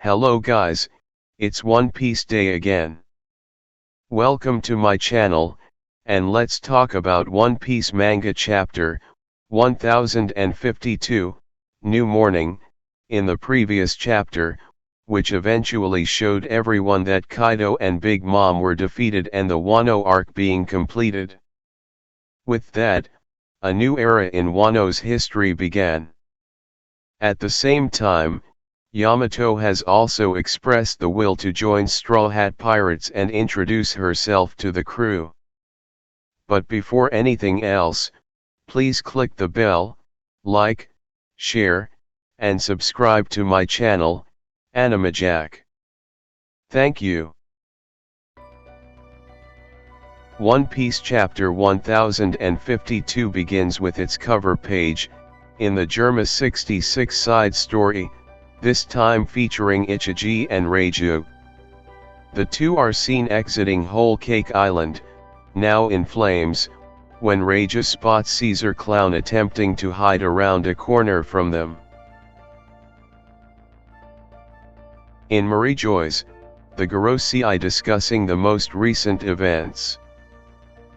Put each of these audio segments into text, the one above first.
Hello guys, it's One Piece Day again. Welcome to my channel, and let's talk about One Piece manga chapter 1052, New Morning. In the previous chapter, which eventually showed everyone that Kaido and Big Mom were defeated and the Wano arc being completed. With that, a new era in Wano's history began. At the same time, Yamato has also expressed the will to join Straw Hat Pirates and introduce herself to the crew. But before anything else, please click the bell, like, share, and subscribe to my channel, AnimeJack. Thank you. One Piece Chapter 1052 begins with its cover page, in the Germa 66 side story, this time featuring Ichiji and Reiju. The two are seen exiting Whole Cake Island, now in flames, when Reiju spots Caesar Clown attempting to hide around a corner from them. In Marie Joy's, the Gorosei discussing the most recent events.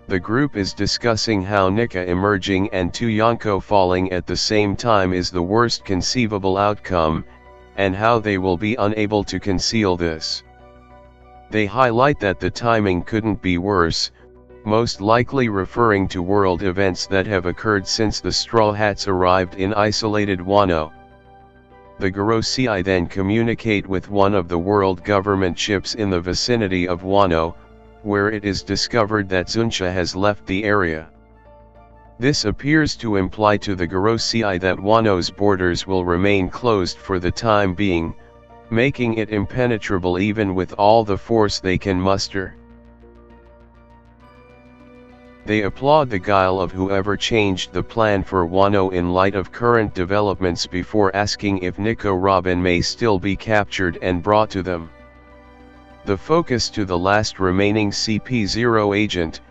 The group is discussing how Nika emerging and Tuyanko falling at the same time is the worst conceivable outcome, and how they will be unable to conceal this. They highlight that the timing couldn't be worse, most likely referring to world events that have occurred since the Straw Hats arrived in isolated Wano. The Gorosei then communicate with one of the world government ships in the vicinity of Wano, where it is discovered that Zunsha has left the area. This appears to imply to the Gorosei that Wano's borders will remain closed for the time being, making it impenetrable even with all the force they can muster. They applaud the guile of whoever changed the plan for Wano in light of current developments before asking if Nico Robin may still be captured and brought to them. The focus to the last remaining CP0 agent,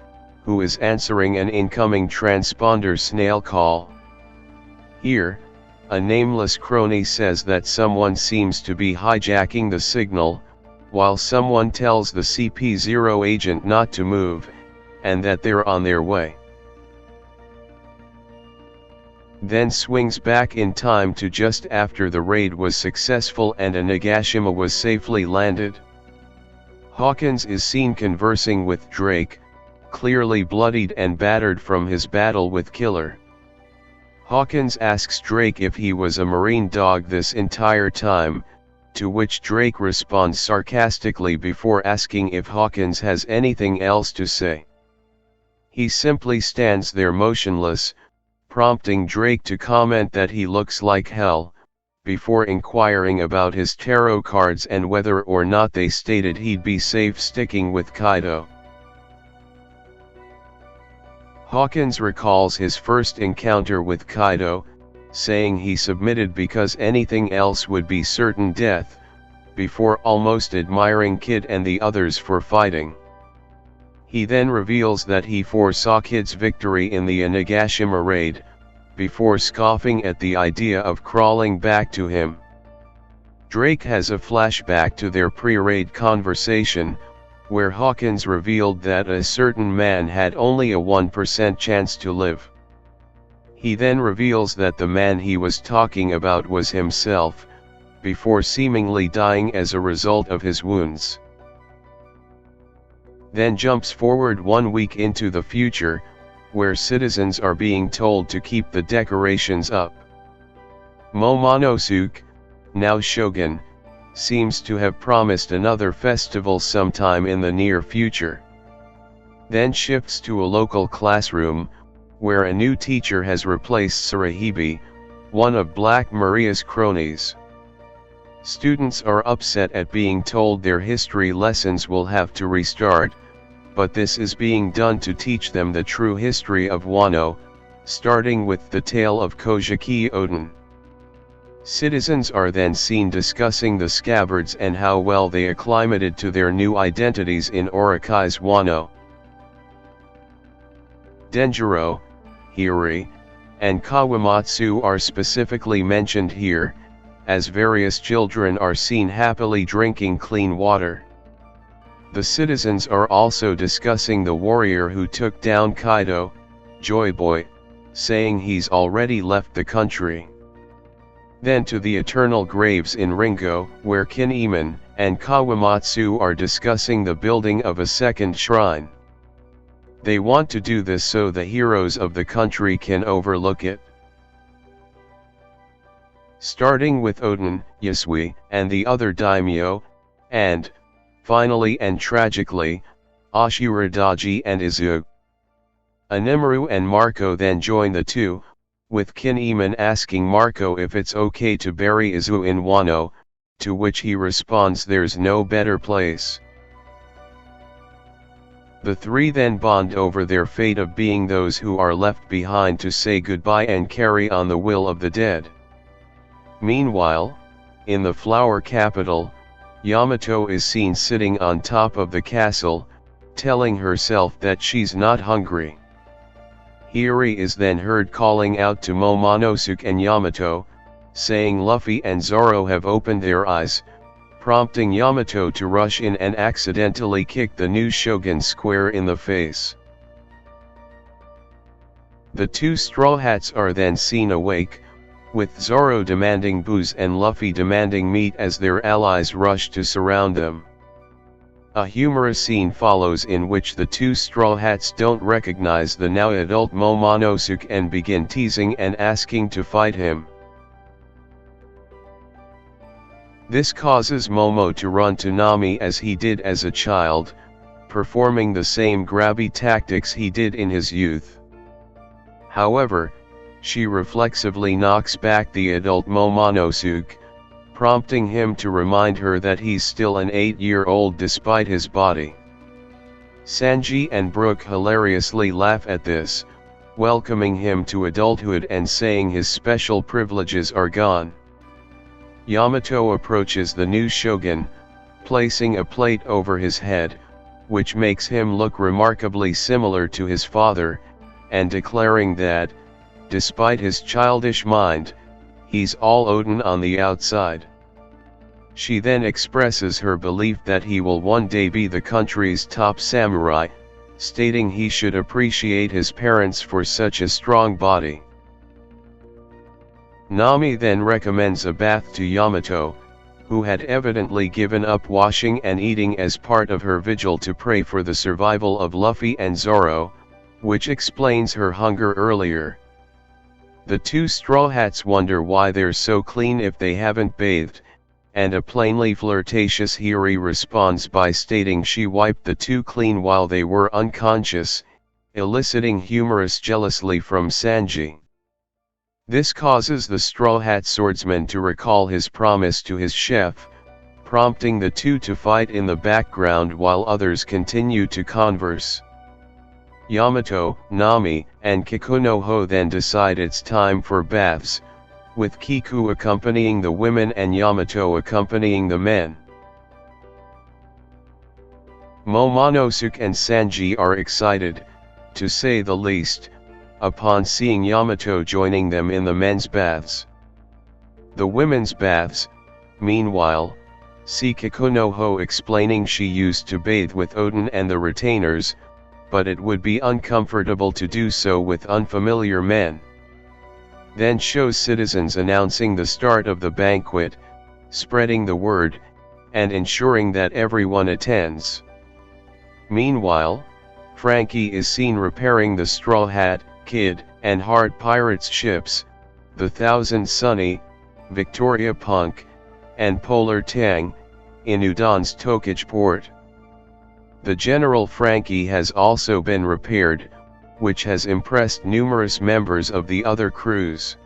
who is answering an incoming transponder snail call. Here, a nameless crony says that someone seems to be hijacking the signal, while someone tells the CP0 agent not to move, and that they're on their way. Then swings back in time to just after the raid was successful and a Nagashima was safely landed. Hawkins is seen conversing with Drake, clearly bloodied and battered from his battle with Killer. Hawkins asks Drake if he was a marine dog this entire time, to which Drake responds sarcastically before asking if Hawkins has anything else to say. He simply stands there motionless, prompting Drake to comment that he looks like hell, before inquiring about his tarot cards and whether or not they stated he'd be safe sticking with Kaido. Hawkins recalls his first encounter with Kaido, saying he submitted because anything else would be certain death, before almost admiring Kid and the others for fighting. He then reveals that he foresaw Kid's victory in the Nagashima raid, before scoffing at the idea of crawling back to him. Drake has a flashback to their pre-raid conversation, where Hawkins revealed that a certain man had only a 1% chance to live. He then reveals that the man he was talking about was himself, before seemingly dying as a result of his wounds. Then jumps forward 1 week into the future, where citizens are being told to keep the decorations up. Momonosuke, now Shogun, seems to have promised another festival sometime in the near future. Then shifts to a local classroom, where a new teacher has replaced Sarahibi, one of Black Maria's cronies. Students are upset at being told their history lessons will have to restart, but this is being done to teach them the true history of Wano, starting with the tale of Kojiki Oden. Citizens are then seen discussing the scabbards and how well they acclimated to their new identities in Orikai's Wano. Denjiro, Hiri, and Kawamatsu are specifically mentioned here, as various children are seen happily drinking clean water. The citizens are also discussing the warrior who took down Kaido, Joy Boy, saying he's already left the country. Then to the eternal graves in Ringo, where Kinemon and Kawamatsu are discussing the building of a second shrine. They want to do this so the heroes of the country can overlook it. Starting with Oden, Yasui, and the other daimyo, and, finally and tragically, Ashiradaji and Izu. Anemaru and Marco then join the two, with Kinemon asking Marco if it's okay to bury Izu in Wano, to which he responds there's no better place. The three then bond over their fate of being those who are left behind to say goodbye and carry on the will of the dead. Meanwhile, in the flower capital, Yamato is seen sitting on top of the castle, telling herself that she's not hungry. Hiri is then heard calling out to Momonosuke and Yamato, saying Luffy and Zoro have opened their eyes, prompting Yamato to rush in and accidentally kick the new shogun square in the face. The two Straw Hats are then seen awake, with Zoro demanding booze and Luffy demanding meat as their allies rush to surround them. A humorous scene follows in which the two Straw Hats don't recognize the now adult Momonosuke and begin teasing and asking to fight him. This causes Momo to run to Nami as he did as a child, performing the same grabby tactics he did in his youth. However, she reflexively knocks back the adult Momonosuke, prompting him to remind her that he's still an 8-year-old despite his body. Sanji and Brook hilariously laugh at this, welcoming him to adulthood and saying his special privileges are gone. Yamato approaches the new shogun, placing a plate over his head, which makes him look remarkably similar to his father, and declaring that, despite his childish mind, he's all Oden on the outside. She then expresses her belief that he will one day be the country's top samurai, stating he should appreciate his parents for such a strong body. Nami then recommends a bath to Yamato, who had evidently given up washing and eating as part of her vigil to pray for the survival of Luffy and Zoro, which explains her hunger earlier. The two Straw Hats wonder why they're so clean if they haven't bathed, and a plainly flirtatious Hiri responds by stating she wiped the two clean while they were unconscious, eliciting humorous jealousy from Sanji. This causes the Straw Hat swordsman to recall his promise to his chef, prompting the two to fight in the background while others continue to converse. Yamato, Nami, and Kikunoho then decide it's time for baths, with Kiku accompanying the women and Yamato accompanying the men. Momonosuke and Sanji are excited, to say the least, upon seeing Yamato joining them in the men's baths. The women's baths, meanwhile, see Kikunoho explaining she used to bathe with Oden and the retainers, but it would be uncomfortable to do so with unfamiliar men. Then shows citizens announcing the start of the banquet, spreading the word, and ensuring that everyone attends. Meanwhile, Frankie is seen repairing the Straw Hat, Kid, and Hard Pirates ships, the Thousand Sunny, Victoria Punk, and Polar Tang, in Udon's Tokage port. The General Frankie has also been repaired, which has impressed numerous members of the other crews.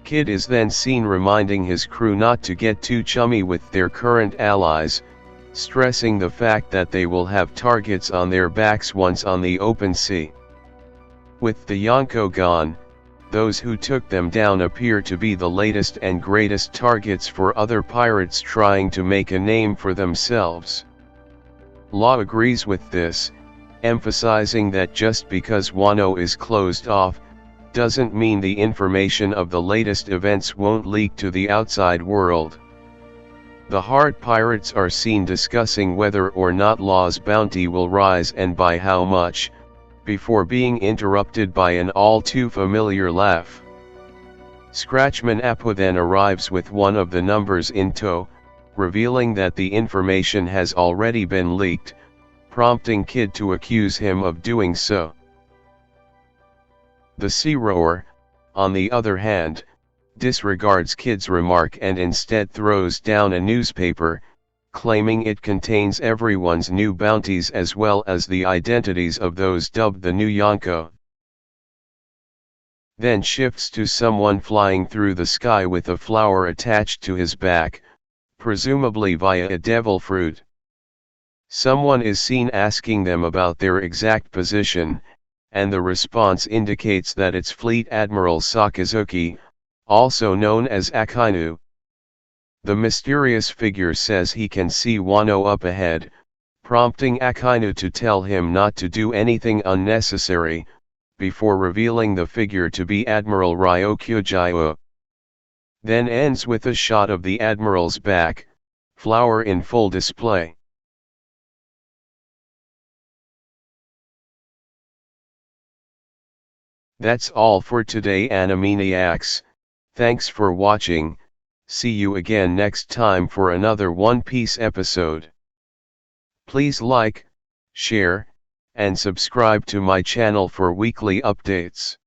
Kid is then seen reminding his crew not to get too chummy with their current allies, stressing the fact that they will have targets on their backs once on the open sea. With the Yonko gone, those who took them down appear to be the latest and greatest targets for other pirates trying to make a name for themselves. Law agrees with this, emphasizing that just because Wano is closed off, doesn't mean the information of the latest events won't leak to the outside world. The Heart Pirates are seen discussing whether or not Law's bounty will rise and by how much, before being interrupted by an all-too-familiar laugh. Scratchman Appa then arrives with one of the numbers in tow, revealing that the information has already been leaked, prompting Kid to accuse him of doing so. The Sea Rower, on the other hand, disregards Kid's remark and instead throws down a newspaper, claiming it contains everyone's new bounties as well as the identities of those dubbed the new Yonko. Then shifts to someone flying through the sky with a flower attached to his back, presumably via a devil fruit. Someone is seen asking them about their exact position, and the response indicates that it's Fleet Admiral Sakazuki, also known as Akainu. The mysterious figure says he can see Wano up ahead, prompting Akainu to tell him not to do anything unnecessary, before revealing the figure to be Admiral Ryokugyu. Then ends with a shot of the Admiral's back, flower in full display. That's all for today, Animaniacs. Thanks for watching. See you again next time for another One Piece episode. Please like, share, and subscribe to my channel for weekly updates.